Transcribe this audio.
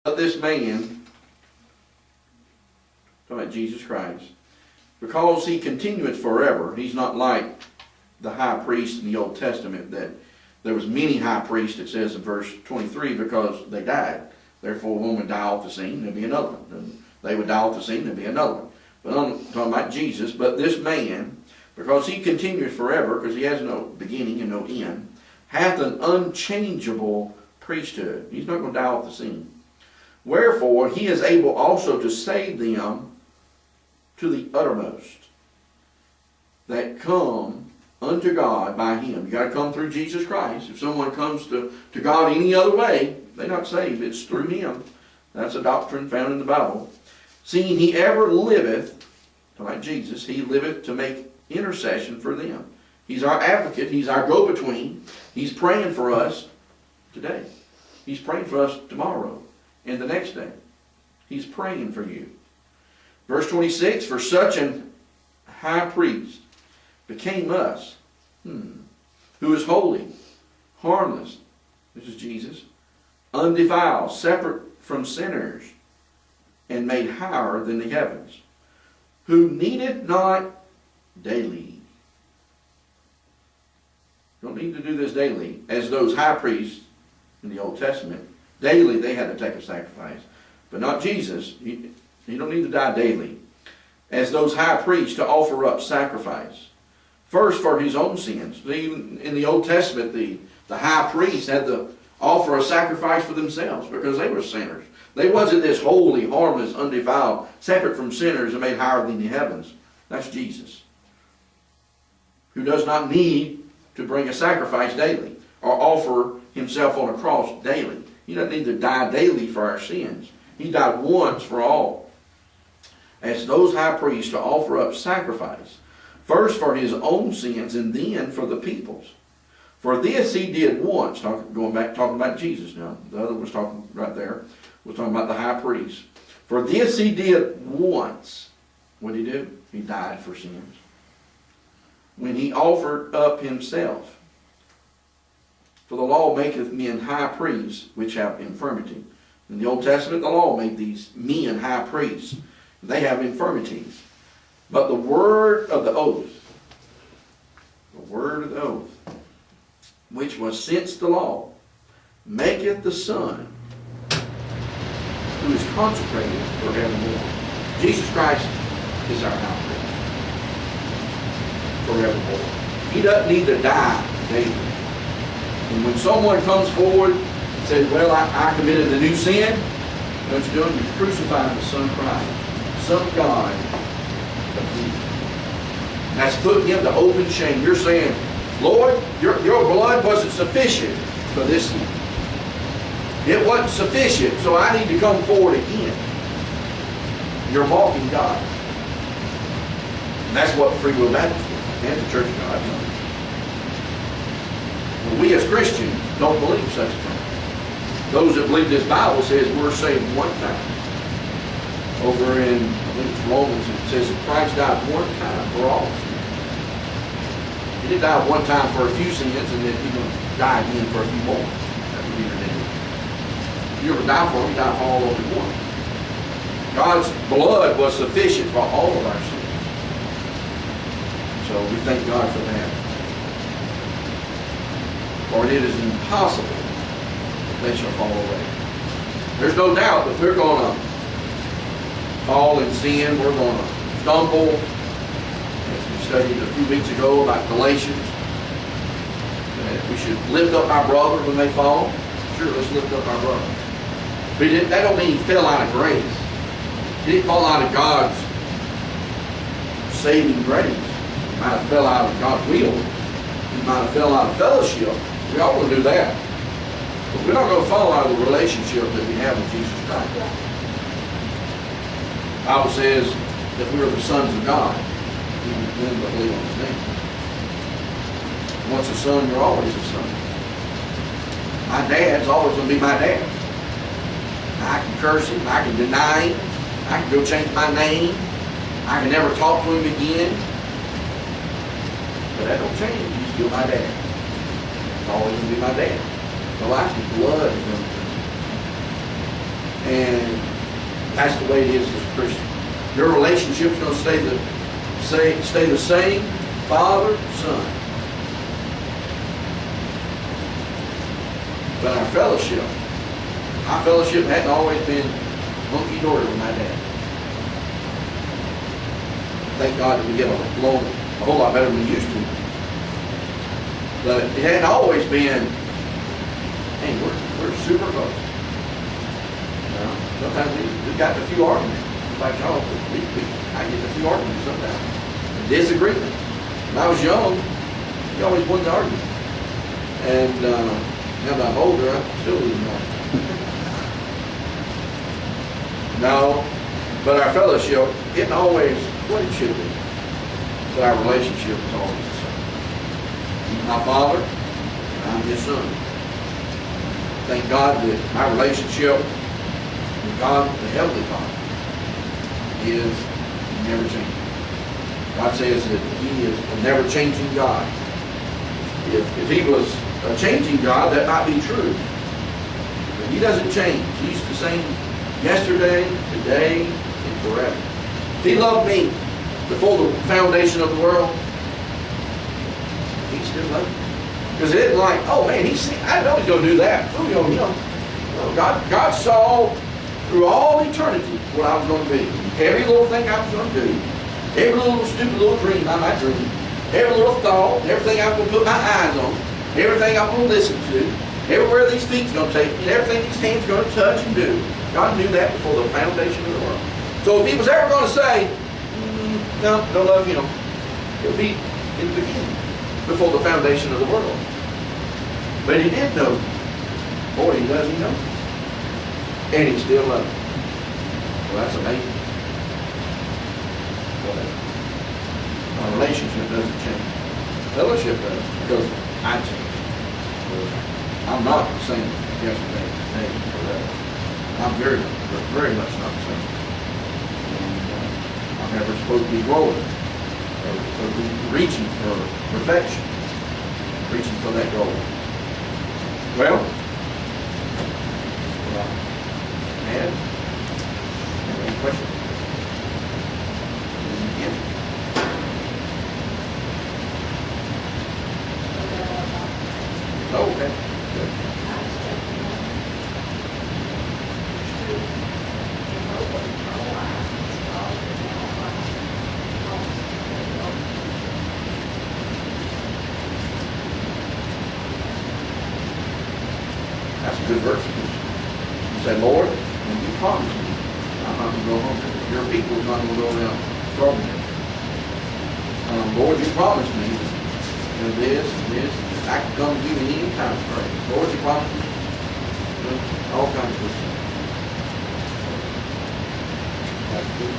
But this man, talking about Jesus Christ, because he continueth forever, he's not like the high priest in the Old Testament, that there was many high priests, it says in verse 23, because they died. Therefore, one would die off the scene, there'd be another one. And they would die off the scene, there'd be another one. But I'm talking about Jesus. But this man, because he continueth forever, because he has no beginning and no end, hath an unchangeable priesthood. He's not going to die off the scene. Wherefore, he is able also to save them to the uttermost that come unto God by him. You got to come through Jesus Christ. If someone comes to God any other way, they're not saved. It's through him. That's a doctrine found in the Bible. Seeing he ever liveth, like Jesus, he liveth to make intercession for them. He's our advocate. He's our go-between. He's praying for us today. He's praying for us tomorrow and the next day. He's praying for you. Verse 26, for such an high priest became us, who is holy, harmless, this is Jesus, undefiled, separate from sinners, and made higher than the heavens, who needed not daily. Don't need to do this daily, as those high priests in the Old Testament. Daily they had to take a sacrifice. But not Jesus. He don't need to die daily. As those high priests to offer up sacrifice. First for his own sins. Even in the Old Testament, the high priest had to offer a sacrifice for themselves because they were sinners. They wasn't this holy, harmless, undefiled, separate from sinners and made higher than the heavens. That's Jesus. Who does not need to bring a sacrifice daily or offer himself on a cross daily. He doesn't need to die daily for our sins. He died once for all. As those high priests to offer up sacrifice, first for his own sins and then for the people's. For this he did once, talking about Jesus now. The other was talking right there. We're talking about the high priest. For this he did once. What did he do? He died for sins. When he offered up himself. For the law maketh men high priests which have infirmity. In the Old Testament, the law made these men high priests. They have infirmities. But the word of the oath, which was since the law, maketh the Son, who is consecrated forevermore. Jesus Christ is our high priest forevermore. He doesn't need to die daily. And when someone comes forward and says, well, I committed the new sin, what you're doing? You're crucifying the Son of Christ, Son of God. And that's putting him to open shame. You're saying, Lord, your blood wasn't sufficient for this sin. It wasn't sufficient, so I need to come forward again. You're mocking God. And that's what Free Will Baptist is, and the Church of God knows. But we as Christians don't believe such a thing. Those that believe this Bible says we're saved one time. Over in, I think it's Romans, it says that Christ died one time for all sins. He didn't die one time for a few sins and then he's going to die again for a few more. That would be ridiculous. If you ever die for him, he died for all of them at once. God's blood was sufficient for all of our sins. So we thank God for that. For it is impossible that they shall fall away. There's no doubt that we're going to fall in sin. We're going to stumble. As we studied a few weeks ago about Galatians, that we should lift up our brother when they fall. Sure, let's lift up our brother. But that don't mean he fell out of grace. He didn't fall out of God's saving grace. He might have fell out of God's will. He might have fell out of fellowship. We all want to do that. But we're not going to fall out of the relationship that we have with Jesus Christ. The Bible says that we are the sons of God. We then believe on his name. Once a son, you're always a son. My dad's always going to be my dad. I can curse him. I can deny him. I can go change my name. I can never talk to him again. But that don't change. He's still my dad. He's always going to be my dad. The life of blood is going to And that's the way it is as a Christian. Your relationship's going to stay the same, Father, Son. But our fellowship hadn't always been hunky-dory with my dad. Thank God that we get along a whole lot better than we used to. But it hadn't always been, hey, we're super close. Sometimes we got a few arguments. Like y'all, I get a few arguments sometimes. Disagreement. When I was young, we always won the argument. And now that I'm older, I still lose an argument. No, but our fellowship isn't always what it should be. But our relationship is always the same. He's my Father, and I'm His Son. Thank God that my relationship with God, the Heavenly Father, is never changing. God says that He is a never-changing God. If He was a changing God, that might be true. But He doesn't change. He's the same yesterday, today, and forever. If He loved me before the foundation of the world, He still loves me. Because it isn't like, oh man, I know He's going to do that. God saw through all eternity what I was going to be. Every little thing I was going to do. Every little stupid little dream I might dream. Every little thought, everything I'm going to put my eyes on. Everything I'm going to listen to. Everywhere these feet's going to take me. And everything these hands are going to touch and do. God knew that before the foundation of the world. So if He was ever going to say, no, don't love Him, it would be in the beginning, before the foundation of the world. But He did know. Boy, He does, He knows. And He still loves me. Well, that's amazing. Our relationship doesn't change. Fellowship does, because I change. I'm not the same yesterday, today, forever. I'm very, very much not the same. And I'm never supposed to be growing, or supposed to be reaching for perfection, reaching for that goal. Well, and any questions? Yes. Oh, okay. Good. That's a good verse. You say, Lord, when you promise me, I'm not going to go home. Your people are not going to go around struggling. Lord, you promised me that this and this. I can come to you any time to pray. Lord, you promised me. All kinds of good stuff. That's good.